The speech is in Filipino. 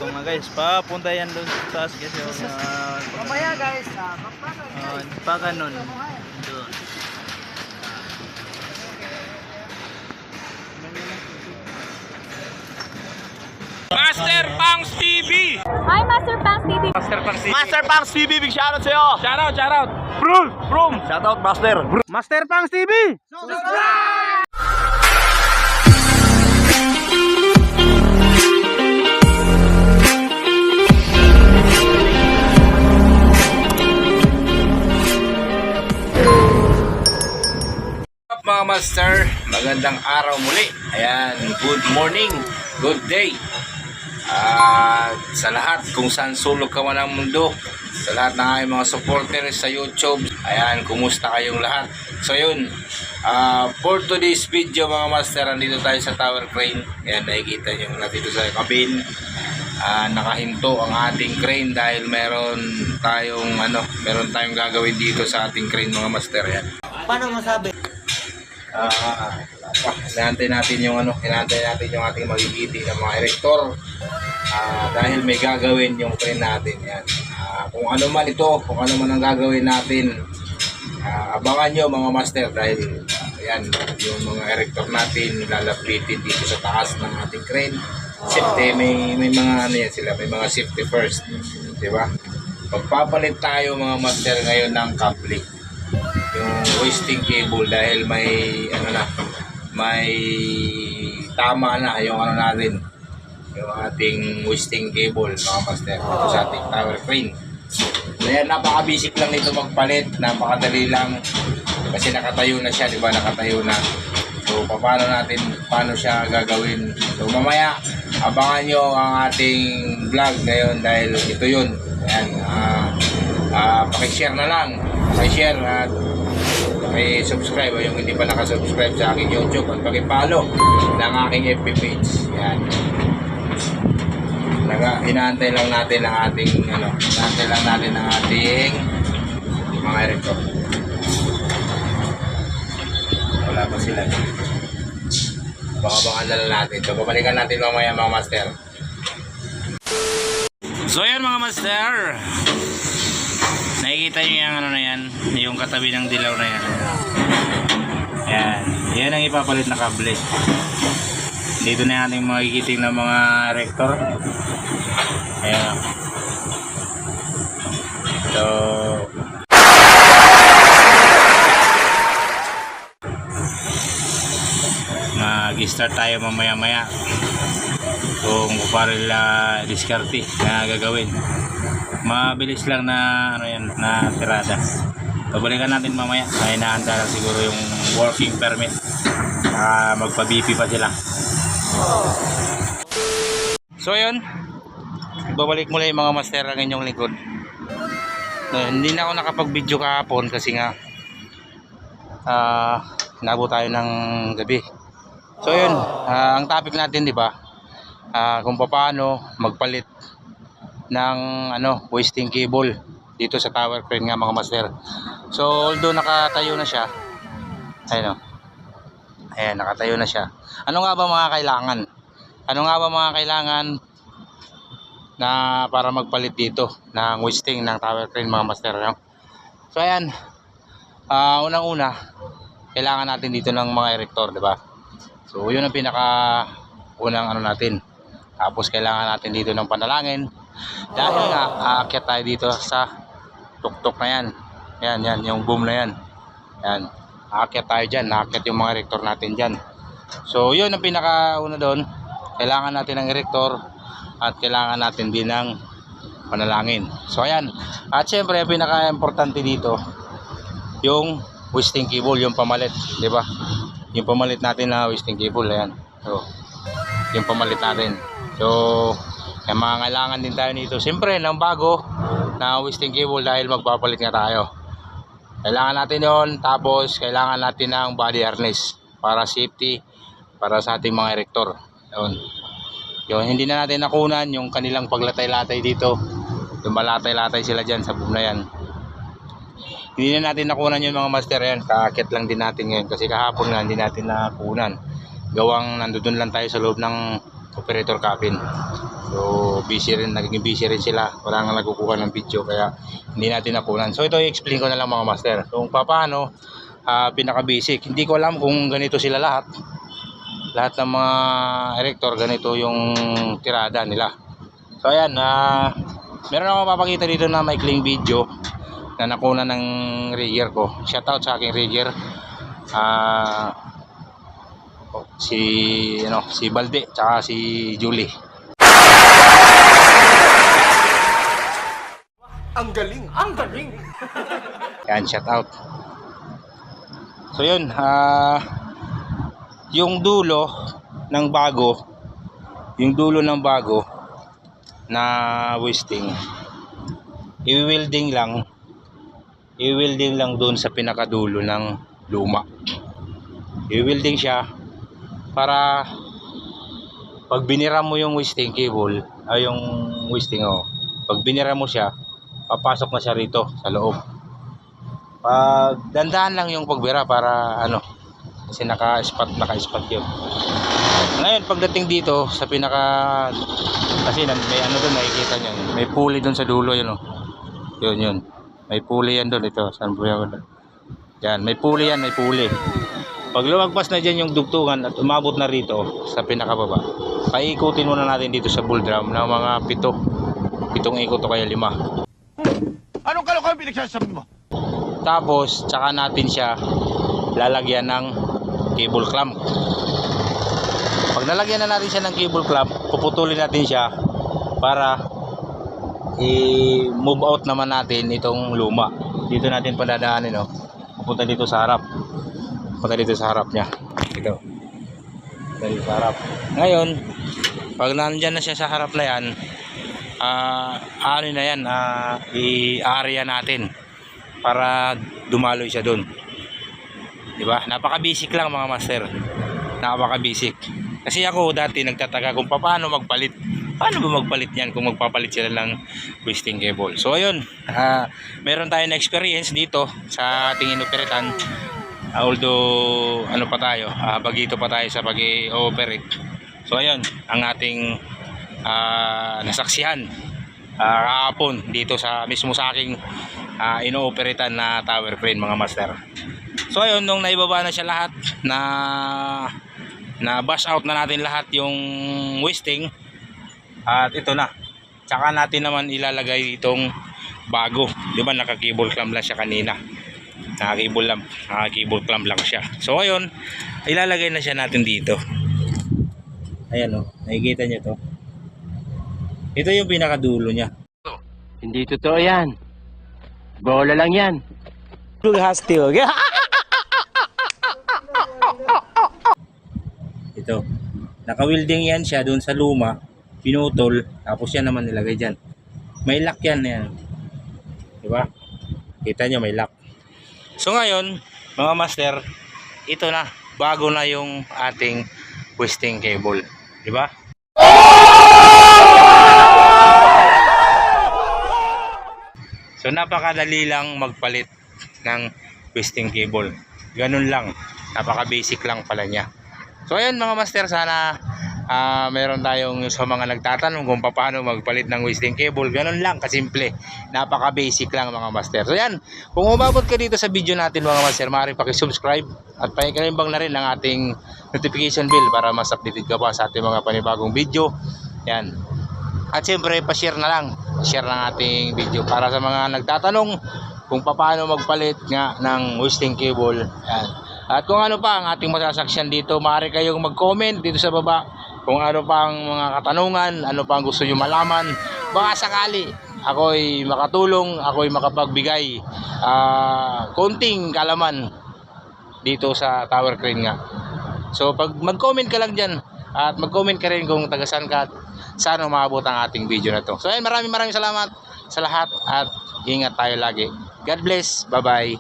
Ito nga guys, papunta yan doon sa taas kasi Mamaya guys, pa ganun. Doon. Master Pangs TV! Hi, Master Pangs TV! Master Pangs TV! Master Pangs TV, big shoutout sa'yo! Shoutout, shoutout! Brum! Shoutout Master! Master Pangs TV! Mga master, magandang araw muli. Ayan, good morning, good day. At sa lahat, kung saan sulok ka man ang mundo, sa lahat ng aking mga supporters sa YouTube, ayan, kumusta kayong lahat? So yun, for today's video mga master, andito tayo sa tower crane. Ayan, nakikita nyo na dito sa cabin. Nakahinto ang ating crane dahil meron tayong gagawin dito sa ating crane mga master. Ayan. Paano masabi? Hinahantay natin yung ating magigiti ng mga erector dahil may gagawin yung crane natin yan. Kung ano man ang gagawin natin, abangan nyo mga master dahil yan, yung mga erector natin lalapitin dito sa taas ng ating crane. Safety, may mga sila, may mga safety first, di ba? Pagpapalit tayo mga master ngayon ng coupling, yung hoisting cable dahil may tama na yung natin, yung ating hoisting cable mga master dito sa ating tower crane. Ayan, napaka-basic lang nito magpalit, napakadali lang kasi nakatayo na siya, di ba? Nakatayo na. So paano siya gagawin? So mamaya abangan nyo ang ating vlog ngayon dahil ito yun. Ayan, pakishare na lang, pakishare at subscribe yung hindi pa nakasubscribe sa aking YouTube at pakipollow ng aking FB page. Yan. Hinahantay lang natin ang ating mga erector. Wala pa sila. Baka na lang natin. So babalikan natin mamaya mga master. So yan mga master, nakikita nyo yung yung katabi ng dilaw na yan. Yan ang ipapalit na kable. Dito na ating magigiting ng mga rector. Ayan. So mag-start tayo mamaya kung paano nila diskarte na gagawin. Mabilis lang na na tirada. Babalikan natin mamaya. Ay naanda lang siguro yung working permit. Magpa-BP pa sila. So yun, babalik mula yung mga master ang inyong lingkod. Hindi na ako nakapag-video kahapon kasi nga nabot tayo ng gabi. So yun, ang topic natin, di ba? Kung paano magpalit ng hoisting cable dito sa tower crane nga mga master. So although nakatayo na siya, ayan, nakatayo na siya. Ano nga ba mga kailangan na para magpalit dito ng hoisting ng tower crane mga master, no? So ayan, unang-una kailangan natin dito ng mga erector, di ba? So yun ang unang natin. Tapos kailangan natin dito ng panalangin dahil nga aakyat tayo dito sa tuktok na yan. Yan, yung boom na yan. Yan, aakyat tayo dyan, aakyat yung mga erector natin dyan. So yun ang pinakauna doon. Kailangan natin ng erector at kailangan natin din ng panalangin. So ayan, at syempre ang pinaka-importante dito yung hoisting cable, yung pamalit, di ba? Yung pamalit natin na hoisting cable, ayan. So yung pamalit natin. So mga kailangan din tayo nito siyempre ng bago na hoisting cable dahil magpapalit nga tayo. Kailangan natin yon. Tapos kailangan natin ng body harness para safety para sa ating mga erector. Yun, hindi na natin nakunan yung kanilang paglatay-latay dito. Yung malatay-latay sila dyan sa boom na yan. Hindi na natin nakunan yung mga master yan. Kaakit lang din natin ngayon kasi kahapon nga hindi natin nakunan. Gawang nandoon lang tayo sa loob ng operator cabin. So naging busy rin sila, wala nga nagkukuha ng video kaya hindi natin nakunan. So ito i-explain ko na lang mga master kung paano pinaka basic. Hindi ko alam kung ganito sila lahat ng mga erector, ganito yung tirada nila. So ayan, meron akong mapakita dito na maikling video na nakunan ng rigger ko. Shoutout sa aking rigger, si Balde tsaka si Julie. Ang galing! Ang galing! Yan, shoutout. So yun, yung dulo ng bago na wisting, i-welding lang doon sa pinakadulo ng luma. I-welding siya para pag binira mo yung wisting cable, yung wisting, pag binira mo siya, papasok na siya rito sa loob. Pag dandaan lang yung pagbira para kasi naka-spot yun. Ngayon pagdating dito sa pinaka, kasi may doon, nakikita nyo, may pulley doon sa dulo, yun may pulley yan doon. Ito, saan po yan? Yan, may pulley yan, may pulley. Pag lumagpas na dyan yung dugtungan at umabot na rito sa pinakababa, paikutin muna natin dito sa bull drum ng mga 7 ikot o kaya 5. Anong kalokohan pinagsasabi mo? Tapos tsaka natin siya lalagyan ng cable clamp. Pag nalagyan na natin siya ng cable clamp, puputulin natin siya para i-move out naman natin itong luma. Dito natin padadaanin, pupunta dito sa harap. Punta dito sa harap niya. Ito. Dito sa harap. Ngayon, pag nandyan na siya sa harap na yan, i-area natin para dumaloy siya doon. Diba? Napaka-basic lang mga master. Napaka-basic. Kasi ako dati nagtataka kung paano magpalit. Paano ba magpalit yan kung magpapalit sila ng twisting cable? So ayun, meron tayo na experience dito sa ating inoperatan. Although bagito pa tayo sa pag-i-operate. So ayun, ang ating nasaksihan kahapon dito mismo sa aking ino-operatan na tower crane mga master. So ayun, nung naibaba na siya lahat, na bash out na natin lahat yung wisting, at ito na, tsaka natin naman ilalagay itong bago. Di ba naka-cable clamp lang siya kanina, naka-cable clamp lang siya. So ayun, ilalagay na siya natin dito. Ayan, nakikita nyo to. Ito yung pinakadulo niya. Hindi totoo yan. Bola lang yan. Ito, naka-welding yan siya doon sa luma, pinutol, tapos yan naman nilagay dyan. May lock yan. Diba? Kita nyo, may lock. So ngayon, mga master, ito na, bago na yung ating twisting cable. Diba? So napakadali lang magpalit ng twisting cable. Ganun lang, napaka-basic lang pala niya. So ayun mga master, sana meron tayong sa mga nagtatanong kung paano magpalit ng twisting cable. Ganun lang kasimple, napaka-basic lang mga master. So yan, kung umabot ka dito sa video natin mga master, maaaring paki-subscribe at pakilimbang na rin ang ating notification bell para mas updated ka pa sa ating mga panibagong video. Yan. At siyempre, pa-share na lang. Share ng ating video para sa mga nagtatanong kung paano magpalit nga ng twisting cable. Yan. At kung ano pa ang ating masasaksyan dito, maaari kayong mag-comment dito sa baba kung ano pa ang mga katanungan, ano pa ang gusto nyo malaman. Baka sakali ako'y makatulong, ako'y makapagbigay konting kalaman dito sa tower crane nga. So pag mag-comment ka lang dyan, at mag-comment ka rin kung tagasan ka at saan umabot ang ating video na to. So ayun, maraming salamat sa lahat at ingat tayo lagi. God bless. Bye bye.